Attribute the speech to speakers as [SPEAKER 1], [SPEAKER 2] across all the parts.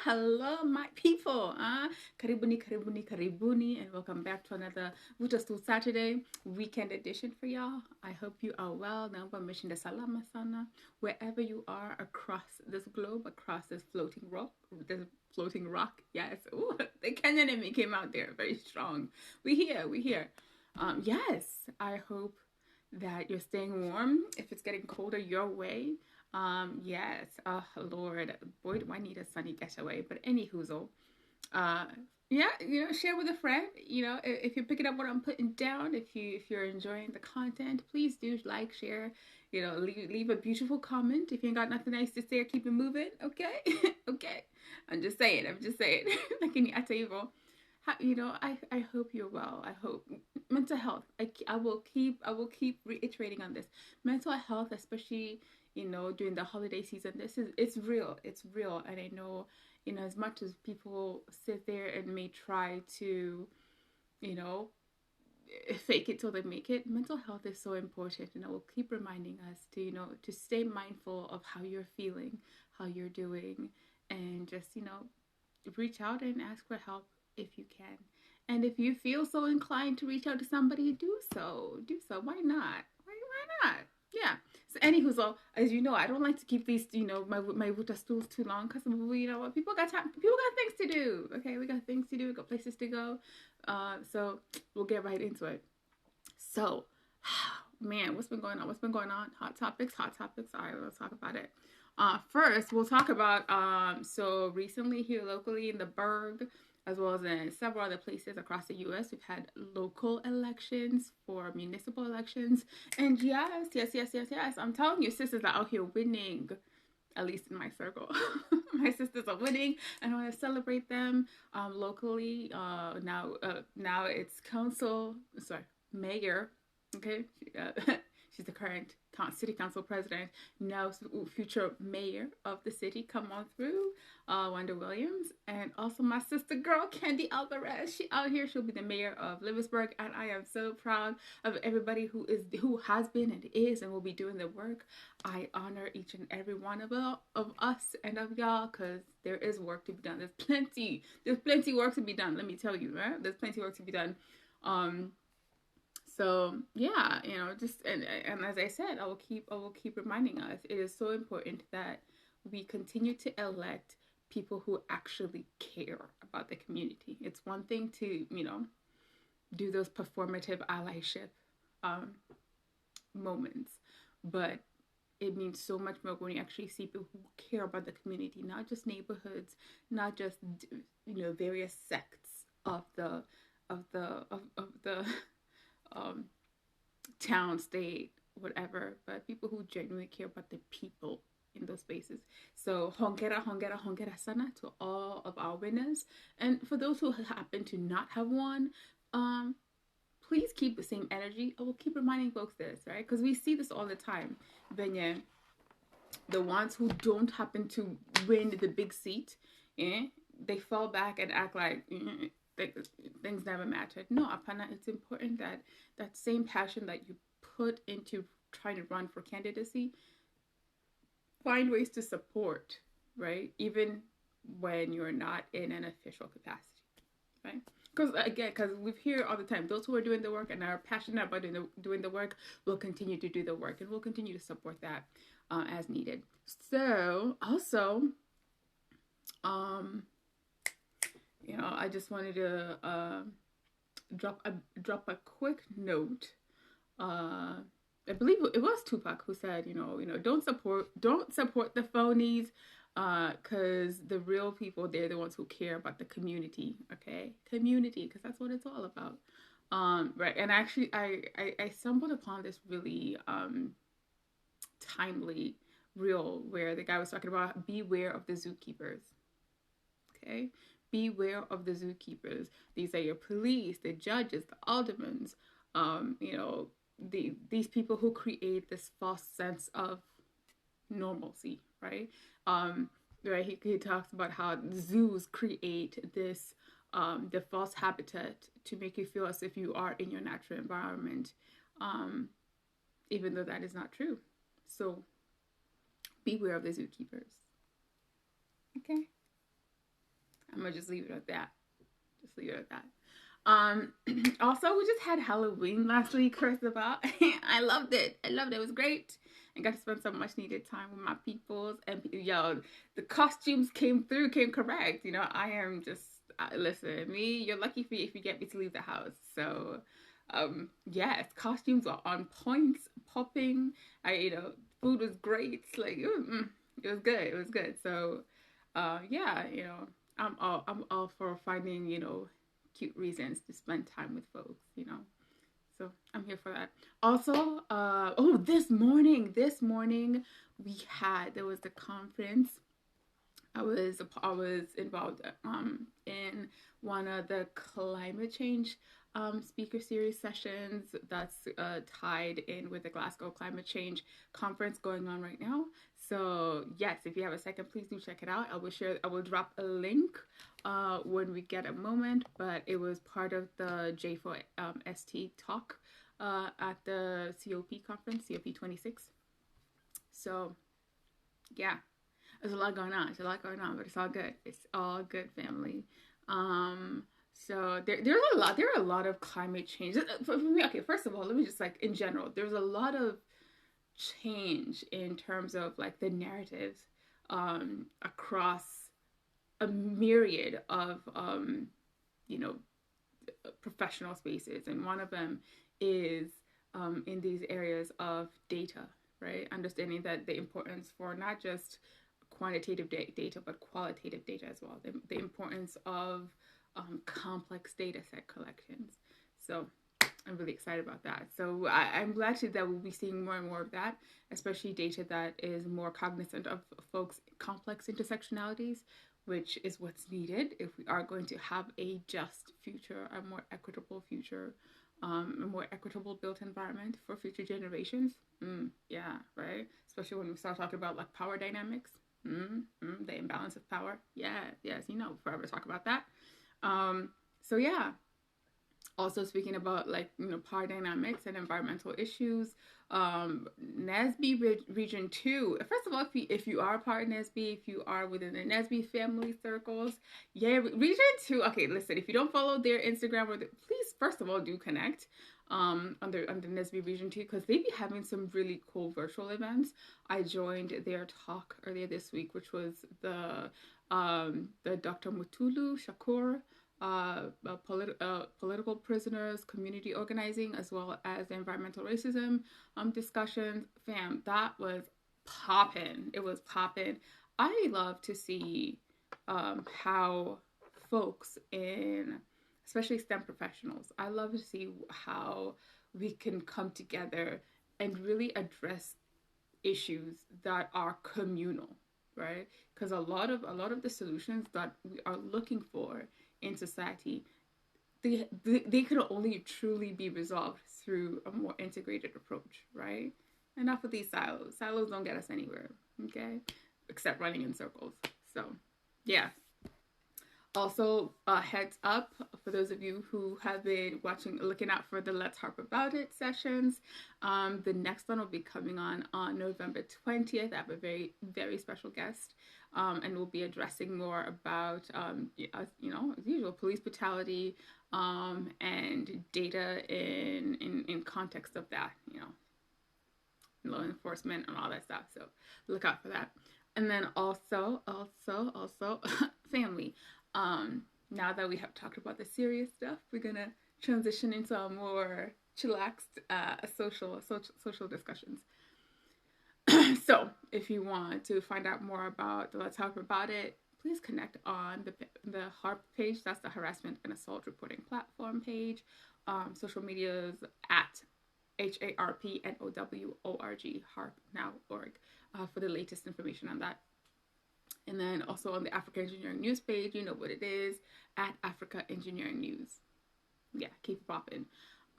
[SPEAKER 1] hello, my people. Karibuni, and welcome back to another Vuta Stool Saturday weekend edition for y'all. I hope you are well. Naomba mission salama sana wherever you are across this globe, across this floating rock. Yes, ooh, the Kenyan in me came out there very strong. We here. Yes, I hope that you're staying warm. If it's getting colder your way, yes. Oh Lord, boy, do I need a sunny getaway. But any hoozle, uh, yeah, share with a friend. If you're picking up what I'm putting down, if you're enjoying the content, please do like, share. Leave a beautiful comment. If you ain't got nothing nice to say, or keep it moving. Okay, okay. I'm just saying. Like in the table. I hope you're well. I hope mental health. I will keep reiterating on this. Mental health, especially during the holiday season. It's real. It's real, and I know as much as people sit there and may try to you know fake it till they make it. Mental health is so important, and I will keep reminding us to to stay mindful of how you're feeling, how you're doing, and just reach out and ask for help if you can. And if you feel so inclined to reach out to somebody, do so. Do so. Why not? Why not? Yeah. So, anywho, so as you know, I don't like to keep these, my Vuta stools too long because you know what, people got time. People got things to do. Okay, we got things to do. We got places to go. So we'll get right into it. So, man, what's been going on? What's been going on? Hot topics. Hot topics. All right, let's talk about it. First, we'll talk about so recently here locally in the Berg, as well as in several other places across the U.S., we've had local elections for municipal elections, and yes, I'm telling you, sisters are out here winning. At least in my circle, my sisters are winning, and I want to celebrate them locally. Now it's mayor. Okay, she's the current city council president, now future mayor of the city. Come on through, Wanda Williams, and also my sister girl Candy Alvarez. She out here. She'll be the mayor of Lewisburg, and I am so proud of everybody who has been and is and will be doing the work. I honor each and every one of us and of y'all, because there is work to be done. There's plenty work to be done. Let me tell you, right? There's plenty work to be done. So yeah, just and as I said, I will keep reminding us. It is so important that we continue to elect people who actually care about the community. It's one thing to do those performative allyship moments, but it means so much more when you actually see people who care about the community, not just neighborhoods, not just various sects of the um, town, state, whatever, but people who genuinely care about the people in those spaces. So hongera sana to all of our winners, and for those who happen to not have won, please keep the same energy. I will keep reminding folks this, right? Because we see this all the time. Venye, the ones who don't happen to win the big seat, they fall back and act like things never mattered. No, Apana, it's important that that same passion that you put into trying to run for candidacy, find ways to support, right? Even when you're not in an official capacity, right? Because we hear all the time, those who are doing the work and are passionate about doing the work will continue to do the work, and we'll continue to support that as needed. So also, I just wanted to drop a quick note. I believe it was Tupac who said, don't support the phonies, because the real people, they're the ones who care about the community. Okay, community, because that's what it's all about. Right, and actually, I stumbled upon this really timely reel where the guy was talking about beware of the zookeepers. Okay, beware of the zookeepers. These are your police, the judges, the aldermans, these people who create this false sense of normalcy, right? Right, he talks about how zoos create this the false habitat to make you feel as if you are in your natural environment, even though that is not true. So beware of the zookeepers. Okay. I'm gonna just leave it at that. Just leave it at that. Um, Also, we just had Halloween last week, first of all. I loved it. I loved it. It was great. I got to spend some much needed time with my peoples. And yo, the costumes came through, came correct. You know, I am just, listen, me, you're lucky if you get me to leave the house. So, yes, costumes are on point, popping. Food was great. Like, it was good. It was good. So, yeah, I'm all for finding, cute reasons to spend time with folks. So I'm here for that. Also, this morning there was the conference. I was involved in one of the climate change speaker series sessions that's tied in with the Glasgow Climate Change Conference going on right now. So yes, if you have a second, please do check it out. I will drop a link when we get a moment. But it was part of the J4ST talk at the COP conference, COP 26. So yeah, there's a lot going on. There's a lot going on, but it's all good. It's all good, family. So there are a lot of climate change. For me, okay, first of all, let me just like in general, there's a lot of change in terms of like the narratives across a myriad of you know professional spaces, and one of them is in these areas of data, right? Understanding that the importance for not just quantitative data but qualitative data as well, the importance of complex data set collections. So I'm really excited about that. So I'm glad that we'll be seeing more and more of that, especially data that is more cognizant of folks' complex intersectionalities, which is what's needed if we are going to have a just future, a more equitable future, a more equitable built environment for future generations. Yeah, right. Especially when we start talking about like power dynamics, the imbalance of power. Yeah, yes, forever talk about that. So yeah, also speaking about like power dynamics and environmental issues, NSBE region 2. First of all, if you are part of NSBE, if you are within the NSBE family circles, yeah, region 2. Okay, listen, if you don't follow their Instagram, please first of all do connect under NSBE region 2, because they be having some really cool virtual events. I joined their talk earlier this week, which was the Dr. Mutulu Shakur political prisoners, community organizing, as well as environmental racism discussions. Fam, that was popping. It was popping. I love to see how folks in, especially STEM professionals, I love to see how we can come together and really address issues that are communal, right? Because a lot of the solutions that we are looking for in society, they could only truly be resolved through a more integrated approach, right? Enough of these silos. Silos don't get us anywhere, okay? Except running in circles. So, yeah. Also, heads up for those of you who have been looking out for the Let's Harp About It sessions. The next one will be coming on November 20th. I have a very, very special guest. And we'll be addressing more about, as usual, police brutality and data in context of that, law enforcement and all that stuff. So look out for that. And then also, family. Now that we have talked about the serious stuff, we're gonna transition into a more chillaxed social discussions. So if you want to find out more about the Let's Talk About It, please connect on the HARP page. That's the Harassment and Assault Reporting Platform page. Social medias at HARPNOWORG, HARPNOW.org, for the latest information on that. And then also on the Africa Engineering News page, you know what it is, at Africa Engineering News. Yeah, keep it popping.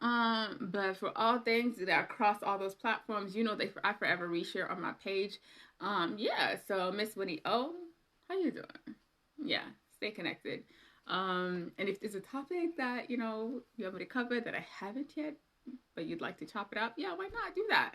[SPEAKER 1] But for all things that are across all those platforms, I forever reshare on my page. Yeah, so Miss Winnie O, how you doing? Yeah, stay connected. And if there's a topic that, you want me to cover that I haven't yet, but you'd like to chop it up, yeah, why not do that?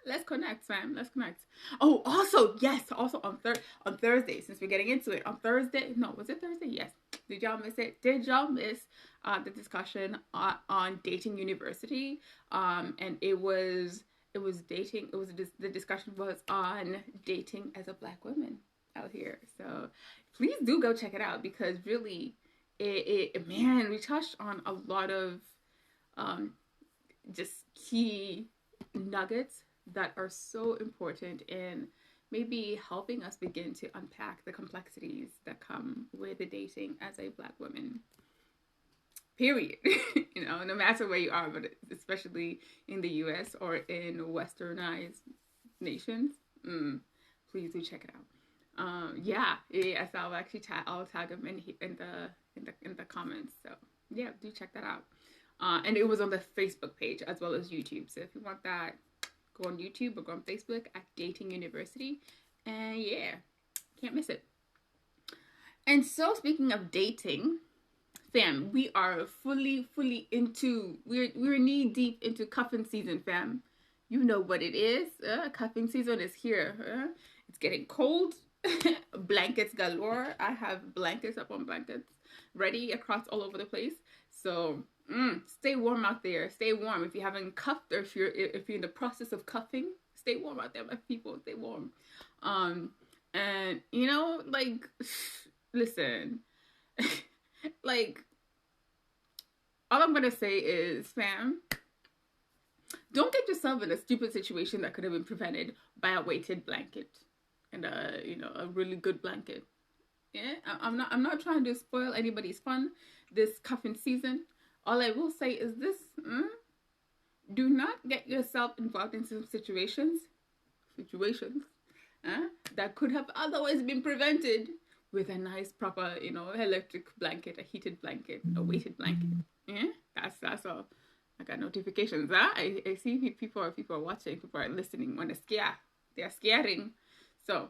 [SPEAKER 1] Let's connect, fam. Let's connect. Oh, also, yes, also on Thursday, since we're getting into it, on Thursday, no, was it Thursday? Yes. Did y'all miss it? Did y'all miss the discussion on dating university? And it was dating. It was the discussion was on dating as a Black woman out here. So please do go check it out because really, man, we touched on a lot of um, just key nuggets that are so important in maybe helping us begin to unpack the complexities that come with the dating as a Black woman. Period. No matter where you are, but especially in the U.S. or in westernized nations, please do check it out. Yes, I'll actually I'll tag them in the comments. So yeah, do check that out. And it was on the Facebook page as well as YouTube. So if you want that, go on YouTube or go on Facebook at Dating University. And yeah, can't miss it. And so speaking of dating, fam, we are fully we're knee deep into cuffing season, fam. You know what it is. Cuffing season is here. It's getting cold. Blankets galore. I have blankets up on blankets ready across all over the place. So stay warm out there. Stay warm. If you haven't cuffed or if you're in the process of cuffing, stay warm out there, my people. Stay warm. And like, listen, like, all I'm gonna say is, fam, don't get yourself in a stupid situation that could have been prevented by a weighted blanket and a really good blanket. Yeah, I'm not trying to spoil anybody's fun this cuffing season. All I will say is this: do not get yourself involved in some situations that could have otherwise been prevented with a nice proper electric blanket, a heated blanket, a weighted blanket. Yeah, that's all. I got notifications. I see people are watching, people are listening. Want to scare? They're scaring. So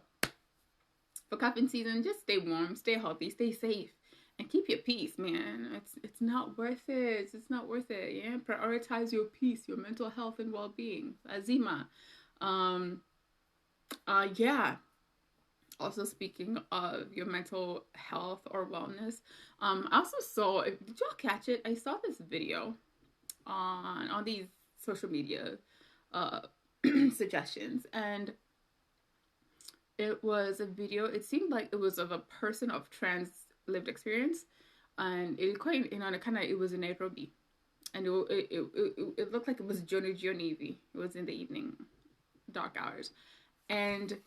[SPEAKER 1] for cuffing season, just stay warm, stay healthy, stay safe, and keep your peace, man. It's not worth it. It's not worth it. Yeah, prioritize your peace, your mental health and well-being. Azima. Yeah. Also, speaking of your mental health or wellness, I also saw. Did y'all catch it? I saw this video on these social media suggestions, and it was a video. It seemed like it was of a person of trans lived experience, and it was in Nairobi, and it looked like it was Johnny. It was in the evening, dark hours, and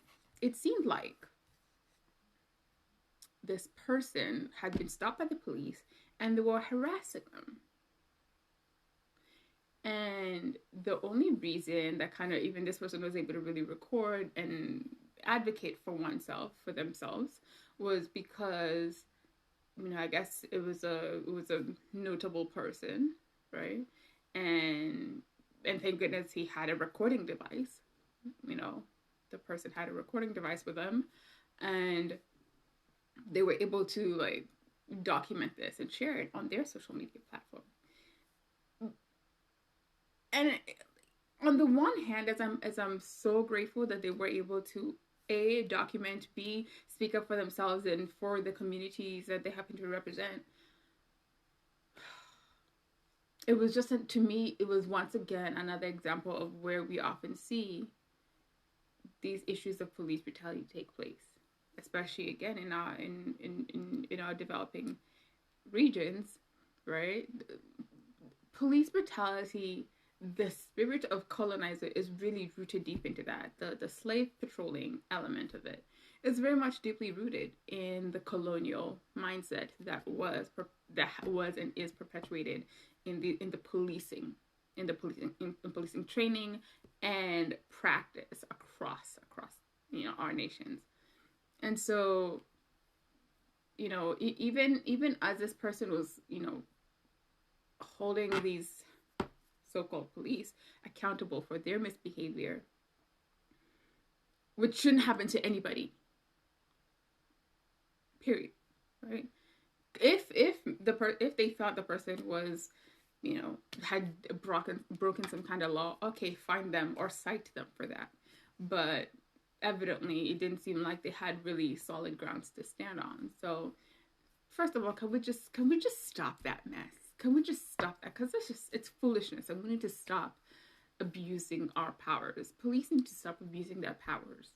[SPEAKER 1] it seemed like this person had been stopped by the police and they were harassing them. And the only reason that even this person was able to really record and advocate for themselves, was because, I guess it was a notable person, right? And thank goodness he had a recording device. The person had a recording device with them, and they were able to document this and share it on their social media platform. And on the one hand, as I'm so grateful that they were able to A, document, B, speak up for themselves and for the communities that they happen to represent, it was just, to me, it was once again another example of where we often see these issues of police brutality take place, especially again in our developing regions, right? Police brutality, the spirit of colonizer is really rooted deep into that. The slave patrolling element of it is very much deeply rooted in the colonial mindset that was and is perpetuated in the policing training and practice across our nations. And so, even as this person was, holding these so-called police accountable for their misbehavior, which shouldn't happen to anybody, period, right? If they thought the person was had broken some kind of law, okay, find them or cite them for that. But evidently, it didn't seem like they had really solid grounds to stand on. So, first of all, can we just stop that mess? Can we just stop that? Because it's foolishness, and we need to stop abusing our powers. Police need to stop abusing their powers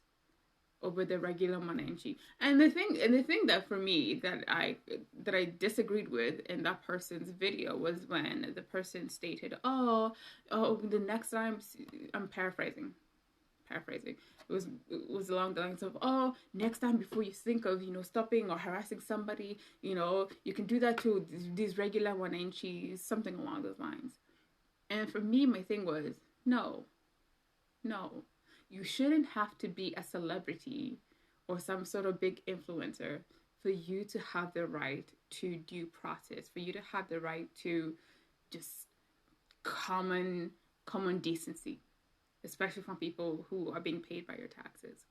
[SPEAKER 1] over the regular Mananchi. And the thing that for me that I disagreed with in that person's video was when the person stated, "Oh, the next time," I'm paraphrasing. It was along the lines of, "Oh, next time before you think of stopping or harassing somebody, you can do that to these regular Wananchis," something along those lines. And for me, my thing was, no, no, you shouldn't have to be a celebrity or some sort of big influencer for you to have the right to due process, for you to have the right to just common decency, especially from people who are being paid by your taxes.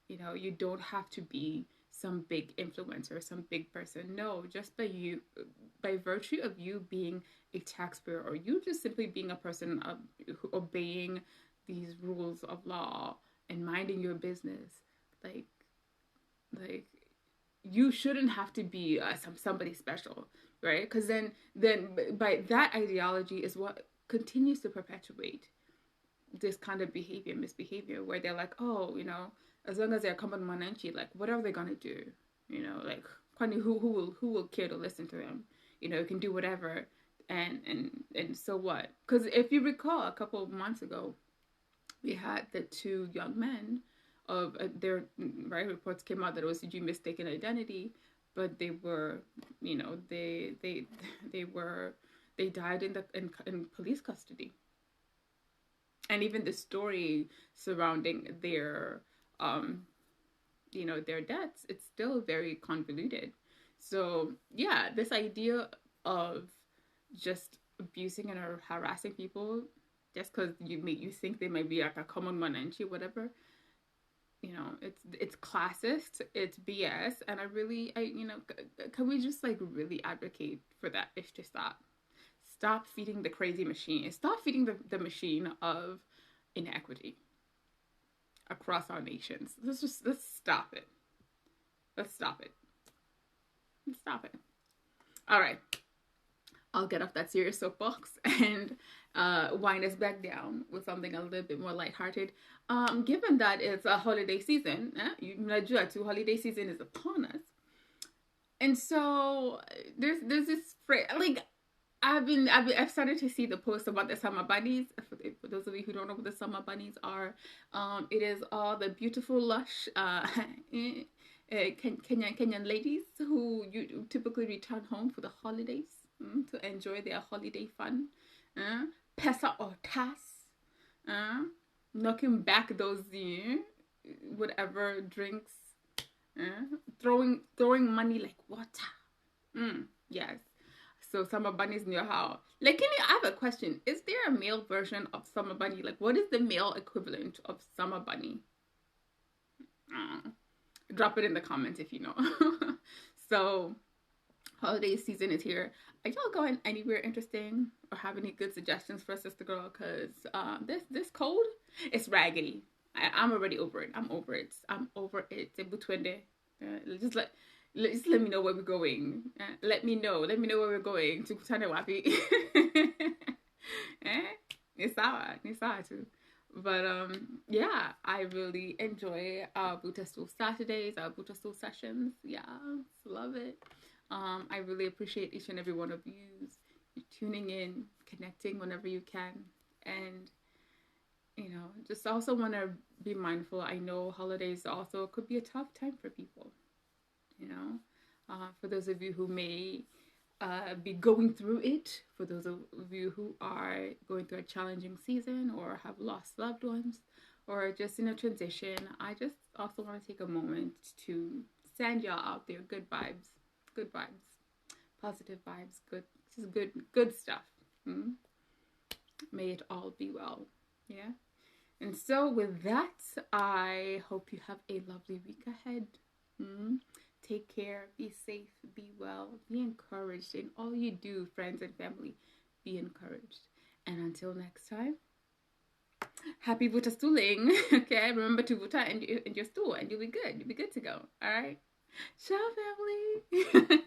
[SPEAKER 1] You don't have to be some big influencer, some big person. No, just by virtue of you being a taxpayer, or you just simply being a person obeying these rules of law and minding your business, like you shouldn't have to be somebody special, right? Because then by that ideology is what continues to perpetuate this kind of misbehavior, where they're like, "Oh, as long as they're common Mananchi, like, what are they gonna do? Like, who will care to listen to them? You can do whatever, and so what?" Because if you recall, a couple of months ago, we had the two young men of their right reports came out that it was due mistaken identity, but they were, they died in police custody. And even the story surrounding their their deaths, it's still very convoluted. So yeah, this idea of just abusing and harassing people just because you think they might be like a common Mananchi, whatever, it's classist, it's BS. And can we just like really advocate for that ish to stop feeding the crazy machine, stop feeding the machine of inequity across our nations. Let's stop it. Let's stop it. All right, I'll get off that serious soapbox and wind us back down with something a little bit more lighthearted. Given that it's a holiday season, holiday season is upon us, and so there's this phrase, like, I've started to see the posts about the summer bunnies. For those of you who don't know what the summer bunnies are, it is all the beautiful, lush Kenyan ladies who you typically return home for the holidays to enjoy their holiday fun. Pesa or tas, knocking back those whatever drinks, throwing money like water. Yes. So Summer Bunny's in your house. Like, I have a question. Is there a male version of Summer Bunny? Like, what is the male equivalent of Summer Bunny? Drop it in the comments if you know. So, holiday season is here. Are y'all going anywhere interesting or have any good suggestions for Sister Girl? Because this cold, it's raggedy. I'm already over it. I'm over it. Just let me know where we're going. Let me know where we're going. Tukutane wapi. Ni sawa too. But yeah, I really enjoy our Vuta Stool Saturdays, our Vuta Stool sessions. Yeah, love it. I really appreciate each and every one of you tuning in, connecting whenever you can, and just also want to be mindful. I know holidays also could be a tough time for people. For those of you who may be going through it, for those of you who are going through a challenging season or have lost loved ones or just in a transition, I just also want to take a moment to send y'all out there good vibes, positive vibes, good stuff. May it all be well. Yeah. And so with that, I hope you have a lovely week ahead. Take care, be safe, be well, be encouraged in all you do, friends and family. be encouraged. And until next time, happy Vuta stooling. Okay, remember to Vuta in your stool and you'll be good. You'll be good to go. All right. Ciao, family.